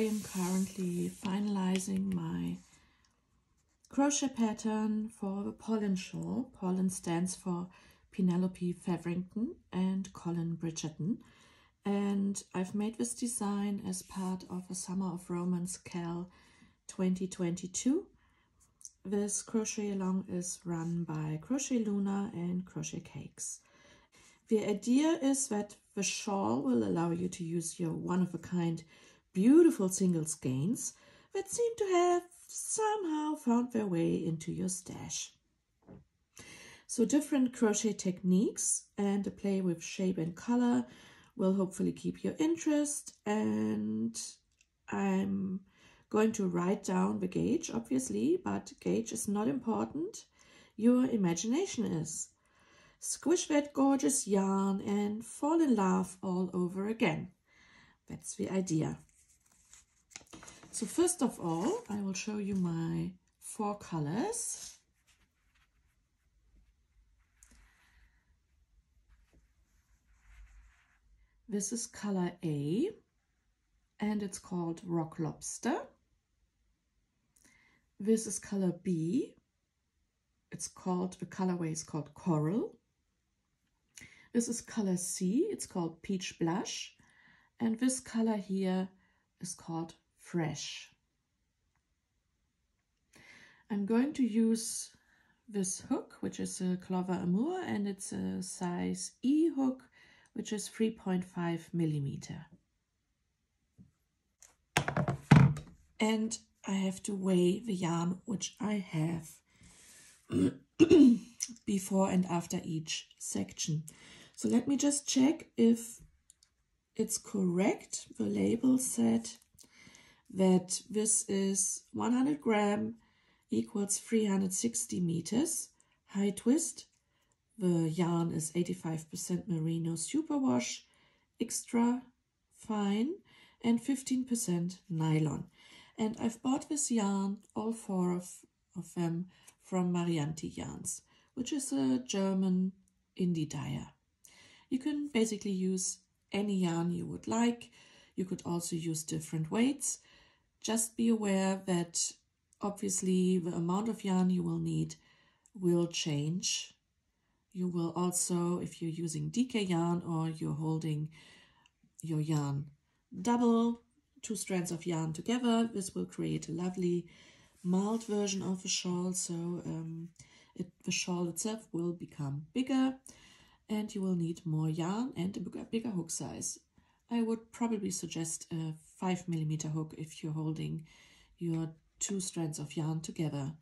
am currently finalizing my crochet pattern for the Polin Shawl. Polin stands for Penelope Featherington and Colin Bridgerton. And I've made this design as part of a Summer of Romance Cal 2022. This crochet along is run by Crochet Luna and Crochet Cakes. The idea is that the shawl will allow you to use your one-of-a-kind beautiful single skeins that seem to have somehow found their way into your stash. So different crochet techniques and a play with shape and color will hopefully keep your interest, and I'm going to write down the gauge, obviously, but gauge is not important. Your imagination is. Squish that gorgeous yarn and fall in love all over again. That's the idea. So first of all, I will show you my 4 colors. This is color A, and it's called Rock Lobster. This is color B. The colorway is called Coral. This is color C. It's called Peach Blush. And this color here is called Fresh. I'm going to use this hook, which is a Clover Amour, and it's a size E hook, which is 3.5 millimeter. And I have to weigh the yarn which I have before and after each section. So let me just check if it's correct. The label said that this is 100 gram equals 360 meters high twist. The yarn is 85% merino superwash, extra fine, and 15% nylon. And I've bought this yarn, all 4 of them, from Marianti Yarns, which is a German indie dyer. You can basically use any yarn you would like. You could also use different weights. Just be aware that obviously the amount of yarn you will need will change. You will also, if you're using DK yarn or you're holding your yarn double, 2 strands of yarn together, this will create a lovely mild version of the shawl. So the shawl itself will become bigger and you will need more yarn and a bigger hook size. I would probably suggest a 5 millimeter hook if you're holding your 2 strands of yarn together.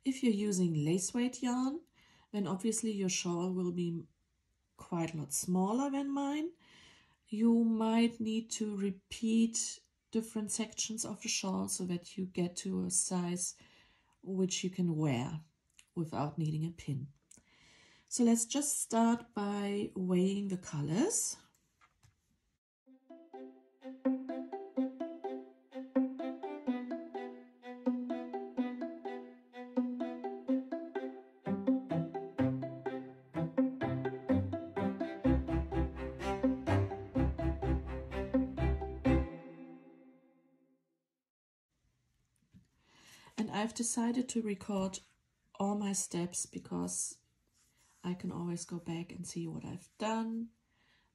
If you're using lace weight yarn, then obviously your shawl will be quite a lot smaller than mine. You might need to repeat different sections of the shawl so that you get to a size which you can wear without needing a pin. So let's just start by weighing the colors. And I've decided to record all my steps because I can always go back and see what I've done,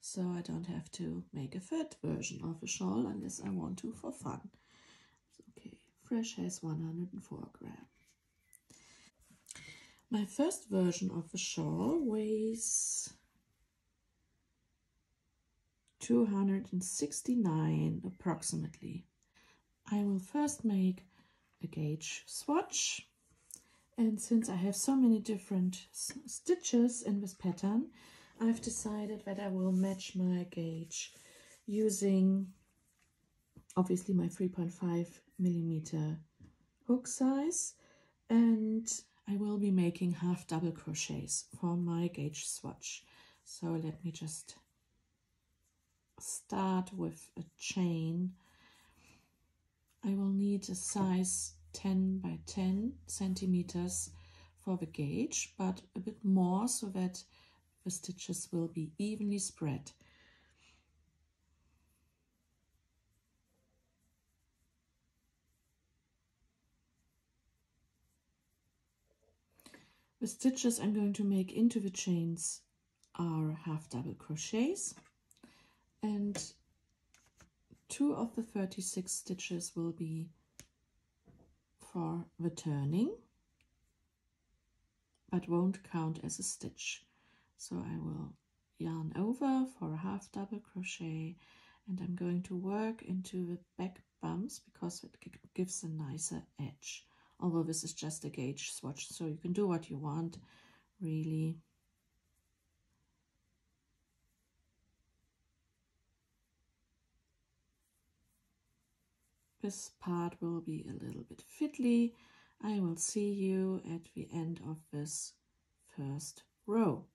so I don't have to make a third version of a shawl unless I want to for fun. Okay, Fresh has 104 grams. My first version of the shawl weighs 269 approximately. I will first make a gauge swatch, and since I have so many different stitches in this pattern, I've decided that I will match my gauge using obviously my 3.5 millimeter hook size, and I will be making half double crochets for my gauge swatch. So let me just start with a chain. I will need a size 10 by 10 centimeters for the gauge, but a bit more so that the stitches will be evenly spread. The stitches I'm going to make into the chains are half double crochets, and 2 of the 36 stitches will be for the turning, but won't count as a stitch. So I will yarn over for a half double crochet, and I'm going to work into the back bumps because it gives a nicer edge. Although this is just a gauge swatch, so you can do what you want, really. This part will be a little bit fiddly. I will see you at the end of this first row.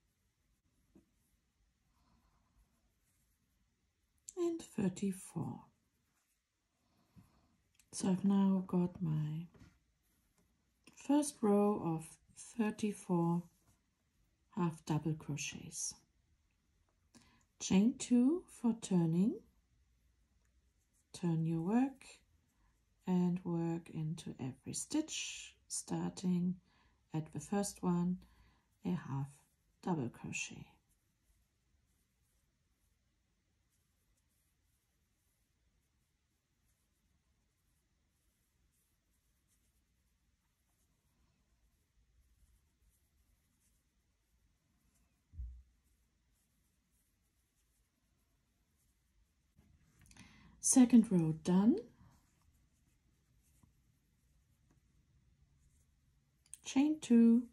And 34. So I've now got my first row of 34 half double crochets. Chain 2 for turning. Turn your work and work into every stitch, starting at the first one, a half double crochet. Second row done. Chain 2,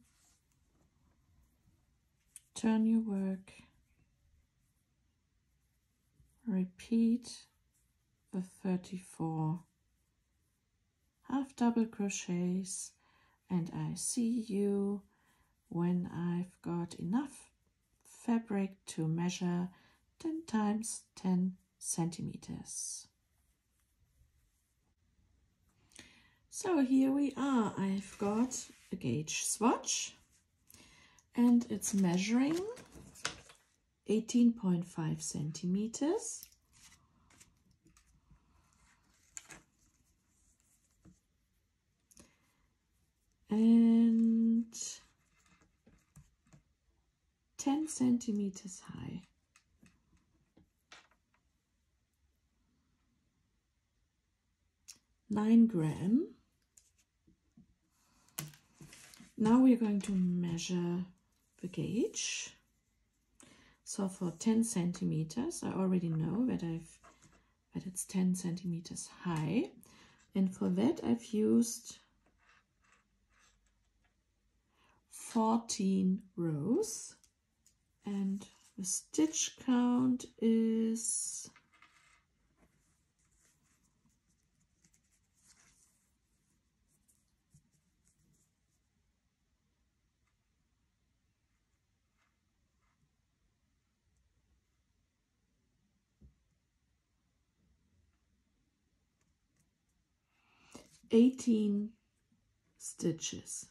turn your work, repeat the 34 half double crochets, and I see you when I've got enough fabric to measure 10 times 10 centimeters. So here we are. I've got a gauge swatch and it's measuring 18.5 centimeters. And 10 centimeters high. $9 grams. Now we're going to measure the gauge. So for 10 centimeters, I already know that it's 10 centimeters high, and for that I've used 14 rows, and the stitch count is 18 stitches,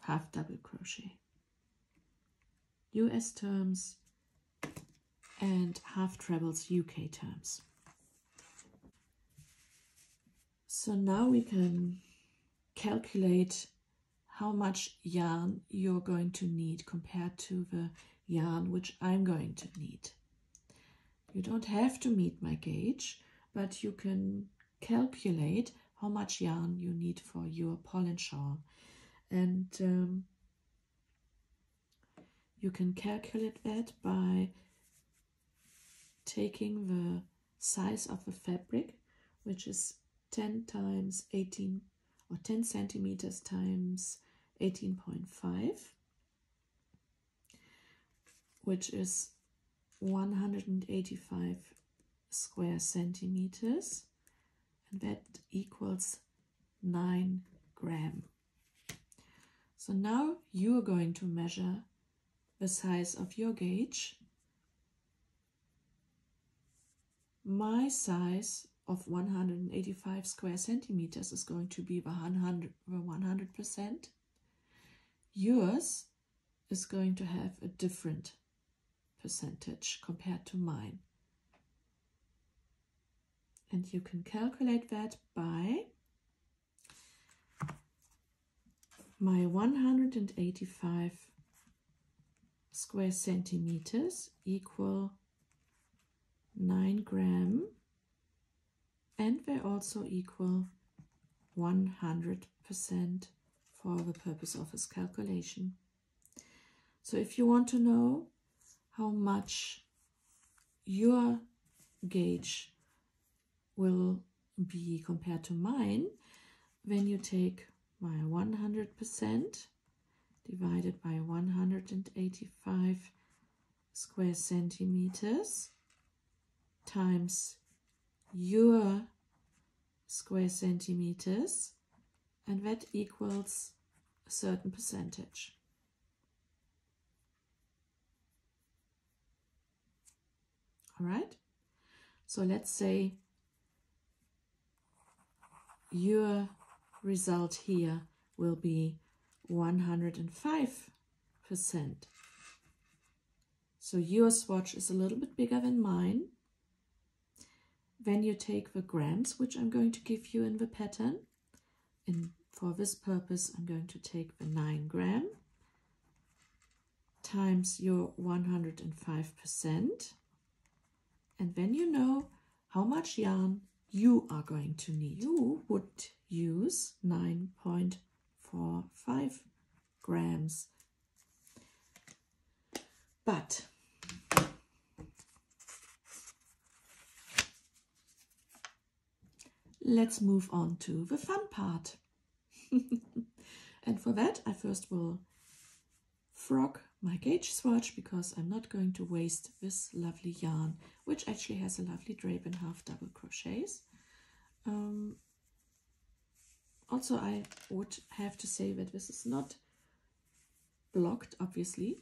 half double crochet, US terms and half trebles UK terms. So now we can calculate how much yarn you're going to need compared to the yarn which I'm going to need. You don't have to meet my gauge, but you can calculate how much yarn you need for your Polin shawl. And you can calculate that by taking the size of the fabric, which is 10 times 18 or 10 centimeters times 18.5, which is 185 square centimeters, and that equals 9 grams. So now you are going to measure the size of your gauge. My size of 185 square centimeters is going to be the 100%. Yours is going to have a different percentage compared to mine. And you can calculate that by my 185 square centimeters equal 9 grams, and they also equal 100% for the purpose of this calculation. So if you want to know how much your gauge will be compared to mine, then you take my 100% divided by 185 square centimeters times your square centimeters, and that equals a certain percentage. All right, so let's say your result here will be 105%. So your swatch is a little bit bigger than mine. Then you take the grams, which I'm going to give you in the pattern. And for this purpose, I'm going to take the 9 gram times your 105%. And then you know how much yarn you are going to need. You would use 9.45 grams. But let's move on to the fun part. And for that, I first will frog my gauge swatch, because I'm not going to waste this lovely yarn, which actually has a lovely drape and half double crochets. Also, I would have to say that this is not blocked, obviously.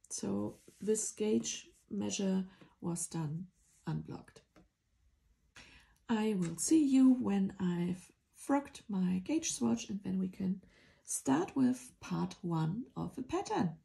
So this gauge measure was done unblocked. I will see you when I've frogged my gauge swatch, and then we can start with part 1 of the pattern.